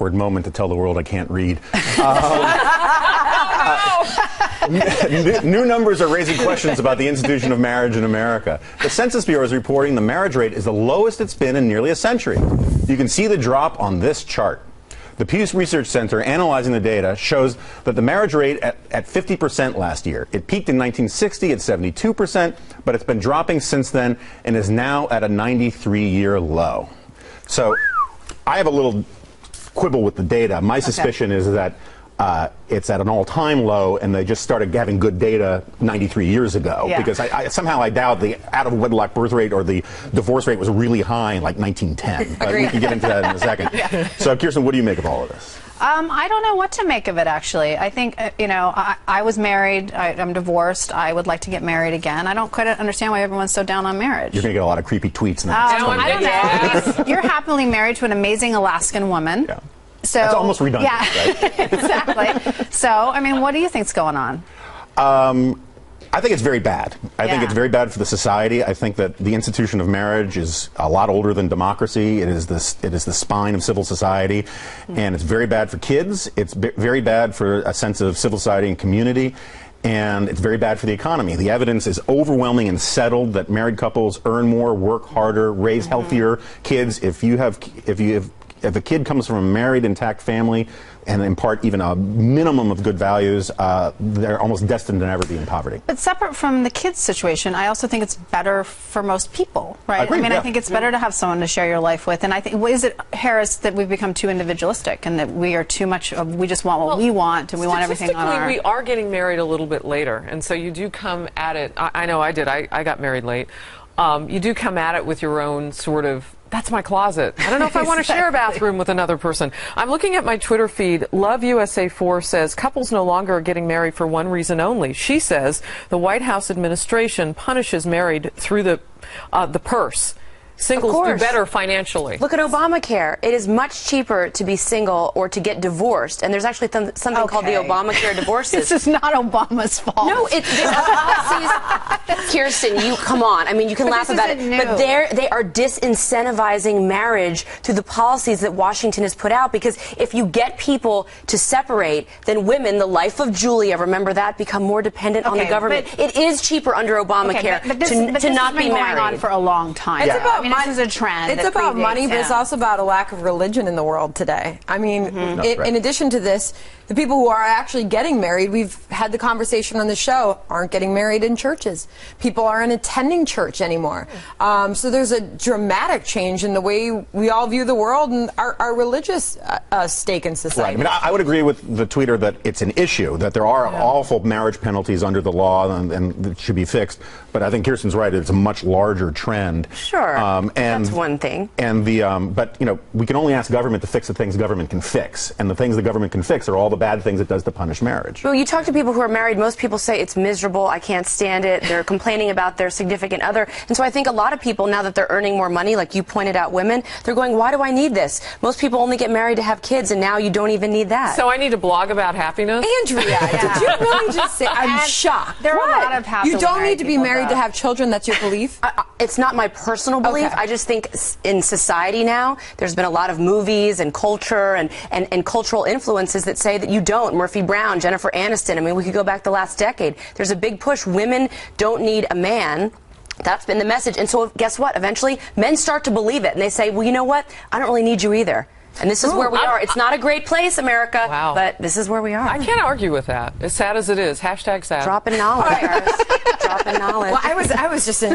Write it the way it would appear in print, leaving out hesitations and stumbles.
awkward moment to tell the world I can't read. New numbers are raising questions about the institution of marriage in America. The Census Bureau is reporting the marriage rate is the lowest it's been in nearly a century. You can see the drop on this chart. The Pew Research Center analyzing the data shows that the marriage rate at 50% last year. It peaked in 1960 at 72%, but it's been dropping since then and is now at a 93-year low. So I have a little quibble with the data. My suspicion is that it's at an all-time low, and they just started having good data 93 years ago. Yeah. Because somehow I doubt the out-of-wedlock birth rate or the divorce rate was really high in like 1910. But we can get into that in a second. Yeah. So, Kirsten, what do you make of all of this? I don't know what to make of it, actually. I think, I was married. I'm divorced. I would like to get married again. I don't quite understand why everyone's so down on marriage. You're going to get a lot of creepy tweets now. I don't know. You're happily married to an amazing Alaskan woman. Yeah. So, that's almost redundant, yeah, right? Exactly. So, I mean, what do you think's going on? I think it's very bad. I think it's very bad for the society. I think that the institution of marriage is a lot older than democracy. It is the spine of civil society, and it's very bad for kids. It's very bad for a sense of civil society and community. And it's very bad for the economy. The evidence is overwhelming and settled that married couples earn more, work harder, raise healthier kids. If a kid comes from a married, intact family and impart even a minimum of good values, they're almost destined to never be in poverty. But separate from the kids' situation, I also think it's better for most people, right? I think it's better to have someone to share your life with. And I think, is it, Harris, that we've become too individualistic and that we are too much, we just want what we want and we want everything on our... we are getting married a little bit later. And so you do come at it, I know I did, I got married late. You do come at it with your own sort of, that's my closet. I don't know if I want to share a bathroom with another person. I'm looking at my Twitter feed. Love USA 4 says couples no longer are getting married for one reason only. She says the White House administration punishes married through the purse. Singles do better financially. Look at Obamacare. It is much cheaper to be single or to get divorced, and there's actually something called the Obamacare divorces. This is not Obama's fault. No, there are policies. Kirsten, you come on. I mean, you can laugh about it, but they are disincentivizing marriage through the policies that Washington has put out. Because if you get people to separate, then women, the life of Julia, remember that, become more dependent on the government. It is cheaper under Obamacare to not be married. Going on for a long time. It's about this is a trend. It's about money, but it's also about a lack of religion in the world today. I mean, in addition to this, the people who are actually getting married, we've had the conversation on the show, aren't getting married in churches. People aren't attending church anymore. So there's a dramatic change in the way we all view the world and our religious stake in society. Right. I mean, I would agree with the tweeter that it's an issue, that there are awful marriage penalties under the law and it should be fixed. But I think Kirsten's right, it's a much larger trend. Sure. And that's one thing. And but we can only ask government to fix the things government can fix, and the things the government can fix are all the bad things it does to punish marriage. Well, you talk to people who are married, most people say it's miserable, I can't stand it, they're complaining about their significant other, and so I think a lot of people, now that they're earning more money, like you pointed out, women, they're going, why do I need this? Most people only get married to have kids, and now you don't even need that. So I need to blog about happiness? Andrea, did you really just say, I'm shocked. There are a lot of happily You don't need to be married to have children, that's your belief? It's not my personal belief. I just think in society now, there's been a lot of movies and culture and cultural influences that say that you don't. Murphy Brown, Jennifer Aniston. I mean, we could go back the last decade. There's a big push. Women don't need a man. That's been the message. And so guess what? Eventually, men start to believe it. And they say, well, you know what? I don't really need you either. And this is where we are. It's not a great place, America, but this is where we are. I can't argue with that. As sad as it is. Hashtag sad. Dropping knowledge, Harris. Dropping knowledge. Well, I was just in